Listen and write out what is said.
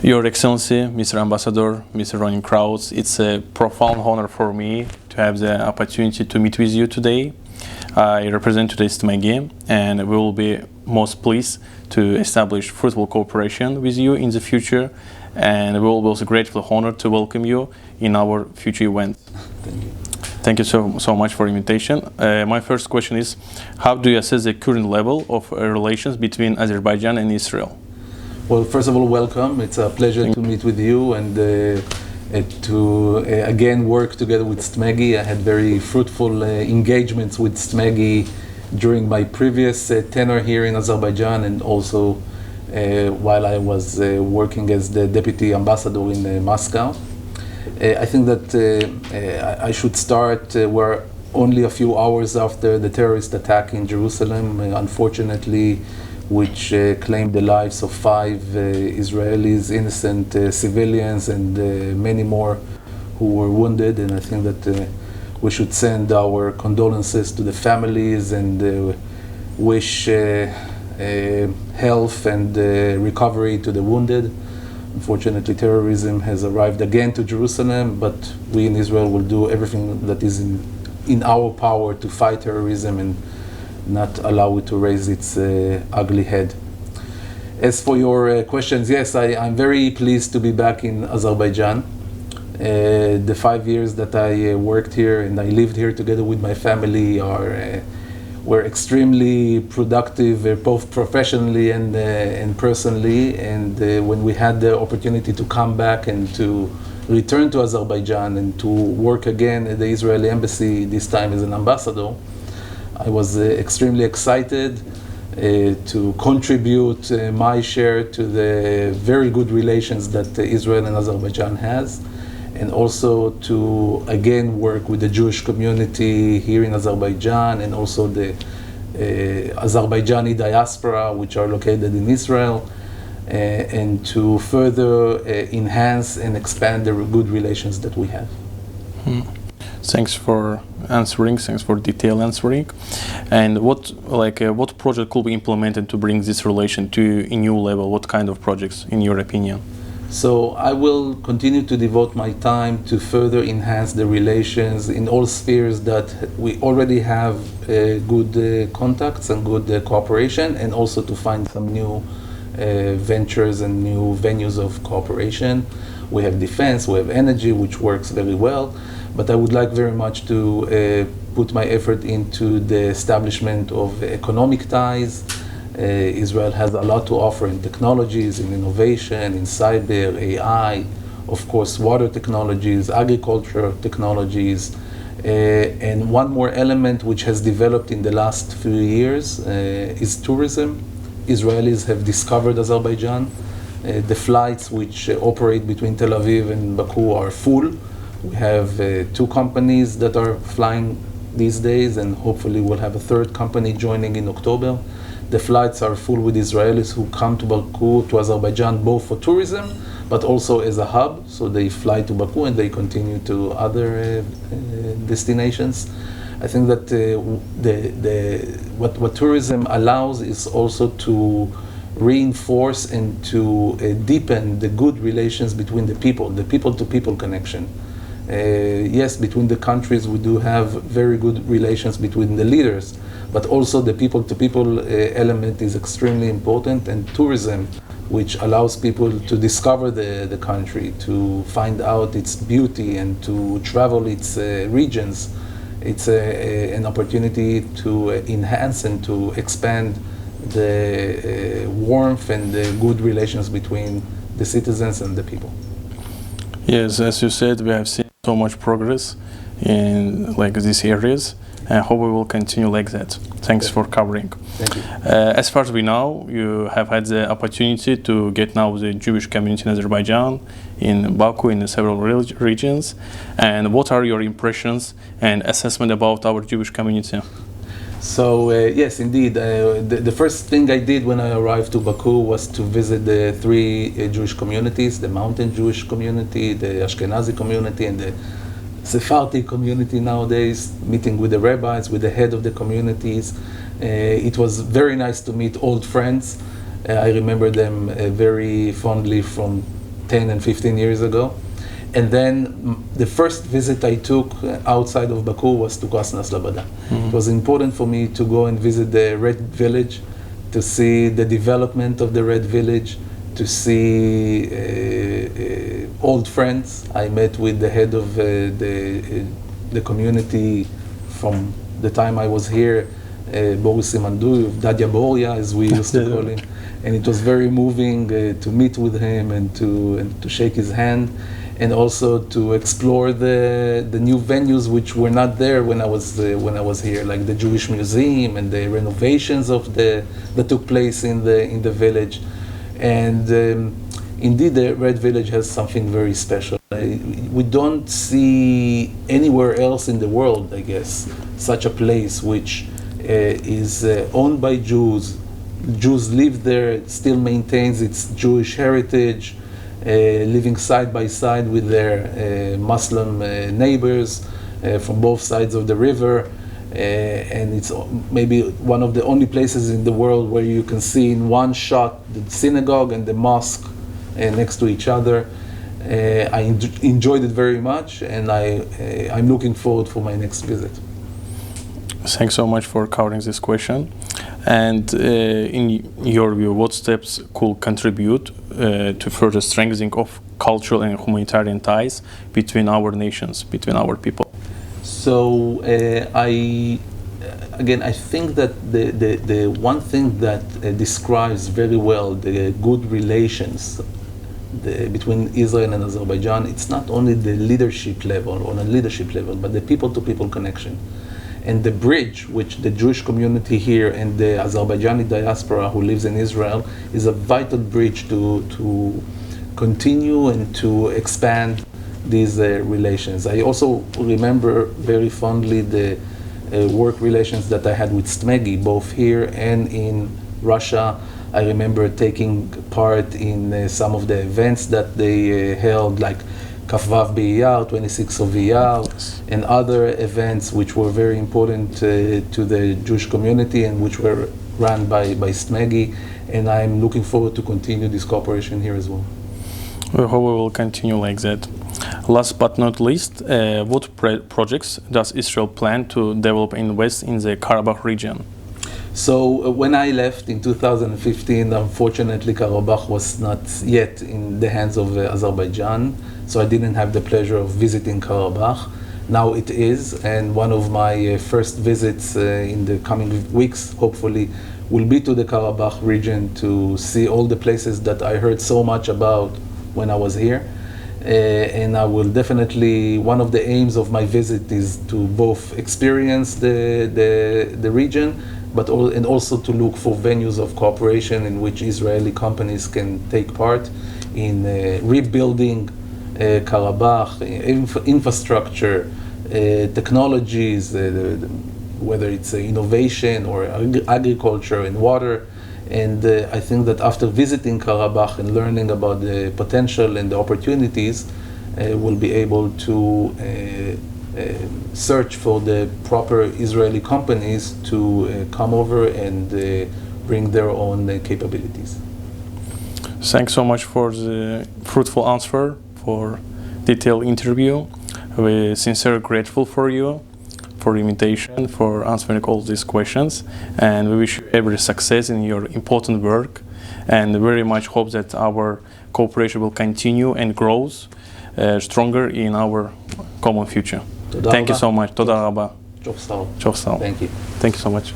Your Excellency, Mr. Ambassador, Mr. Ronen Kraus, it's a profound honor for me to have the opportunity to meet with you today. I represent today's STMEGI, and we will be most pleased to establish fruitful cooperation with you in the future, and we will be also grateful and honored to welcome you in our future events. Thank you. Thank you so much for the invitation. My first question is, how do you assess the current level of relations between Azerbaijan and Israel? Well, first of all, welcome. It's a pleasure to meet with you and to again work together with STMEGI. I had very fruitful engagements with STMEGI during my previous tenure here in Azerbaijan, and also while I was working as the deputy ambassador in Moscow. I think that I should start we're only a few hours after the terrorist attack in Jerusalem, unfortunately, which claimed the lives of 5 Israelis, innocent civilians, and many more who were wounded. And I think that we should send our condolences to the families and wish health and recovery to the wounded. Unfortunately, terrorism has arrived again to Jerusalem, but we in Israel will do everything that is in our power to fight terrorism and not allow it to raise its ugly head. As for your questions, yes, I'm very pleased to be back in Azerbaijan. The 5 years that I worked here and I lived here together with my family were extremely productive, both professionally and personally. And when we had the opportunity to come back and to return to Azerbaijan and to work again at the Israeli embassy, this time as an ambassador, I was extremely excited to contribute my share to the very good relations that Israel and Azerbaijan has, and also to again work with the Jewish community here in Azerbaijan and also the Azerbaijani diaspora, which are located in Israel, and to further enhance and expand the good relations that we have. Thanks for answering. Thanks for detailed answering. And what project could be implemented to bring this relation to a new level? What kind of projects, in your opinion? So I will continue to devote my time to further enhance the relations in all spheres that we already have good contacts and good cooperation, and also to find some new ventures and new venues of cooperation. We have defense, we have energy, which works very well. But I would like very much to put my effort into the establishment of economic ties. Israel has a lot to offer in technologies, in innovation, in cyber, AI, of course, water technologies, agriculture technologies. And one more element which has developed in the last few years is tourism. Israelis have discovered Azerbaijan. The flights which operate between Tel Aviv and Baku are full. We have 2 companies that are flying these days, and hopefully we'll have a 3rd company joining in October. The flights are full with Israelis who come to Baku, to Azerbaijan, both for tourism, but also as a hub. So they fly to Baku and they continue to other destinations. I think that what tourism allows is also to reinforce and to deepen the good relations between the people-to-people connection. Yes, between the countries we do have very good relations between the leaders, but also the people-to-people element is extremely important, and tourism, which allows people to discover the country, to find out its beauty and to travel its regions. It's an opportunity to enhance and to expand the warmth and the good relations between the citizens and the people. Yes, as you said, we have seen so much progress in these areas, and I hope we will continue like that. Thanks for covering. Thank you. As far as we know, you have had the opportunity to get now the Jewish community in Azerbaijan, in Baku, in several regions. And what are your impressions and assessment about our Jewish community? So yes, indeed. The first thing I did when I arrived to Baku was to visit the 3 Jewish communities: the Mountain Jewish community, the Ashkenazi community, and the Sephardi community nowadays, meeting with the rabbis, with the head of the communities. It was very nice to meet old friends. I remember them very fondly from 10 and 15 years ago. And then the first visit I took outside of Baku was to Krasna Slobodka. It was important for me to go and visit the Red Village, to see the development of the Red Village, to see old friends. I met with the head of the community from the time I was here, Boris Simandu, Dadia Boria, as we used to call him. And it was very moving to meet with him and to shake his hand, and also to explore the new venues which were not there when I was here, like the Jewish Museum and the renovations that took place in the village. And indeed, the Red Village has something very special. We don't see anywhere else in the world, I guess, such a place which is owned by Jews. Jews live there, it still maintains its Jewish heritage, living side by side with their Muslim neighbors from both sides of the river. And it's maybe one of the only places in the world where you can see in one shot the synagogue and the mosque next to each other. I enjoyed it very much, and I'm looking forward for my next visit. Thanks so much for covering this question. And in your view, what steps could contribute to further strengthening of cultural and humanitarian ties between our nations, between our people? So I think that the one thing that describes very well the good relations between Israel and Azerbaijan, it's not only the leadership level, but the people-to-people connection. And the bridge which the Jewish community here and the Azerbaijani diaspora who lives in Israel is a vital bridge to continue and to expand these relations. I also remember very fondly the work relations that I had with STMEGI, both here and in Russia. I remember taking part in some of the events that they held, like Kafvav B'Iyar, 26th of Iyar, and other events which were very important to the Jewish community and which were run by STMEGI. And I'm looking forward to continue this cooperation here as well. We hope we will continue like that. Last but not least, what projects does Israel plan to develop and invest in the Karabakh region? So when I left in 2015, unfortunately Karabakh was not yet in the hands of Azerbaijan, so I didn't have the pleasure of visiting Karabakh. Now it is, and one of my first visits in the coming weeks, hopefully, will be to the Karabakh region to see all the places that I heard so much about when I was here. And I will definitely, one of the aims of my visit is to both experience the region, but also to look for venues of cooperation in which Israeli companies can take part in rebuilding Karabakh, infrastructure, technologies, whether it's innovation or agriculture and water. And I think that after visiting Karabakh and learning about the potential and the opportunities, we'll be able to search for the proper Israeli companies to come over and bring their own capabilities. Thanks so much for the fruitful answer, for detailed interview. We're sincerely grateful for you, for the invitation, for answering all these questions, and we wish you every success in your important work, and very much hope that our cooperation will continue and grows stronger in our common future. Thank you so much. Toda Rabba. Thank you. Thank you so much.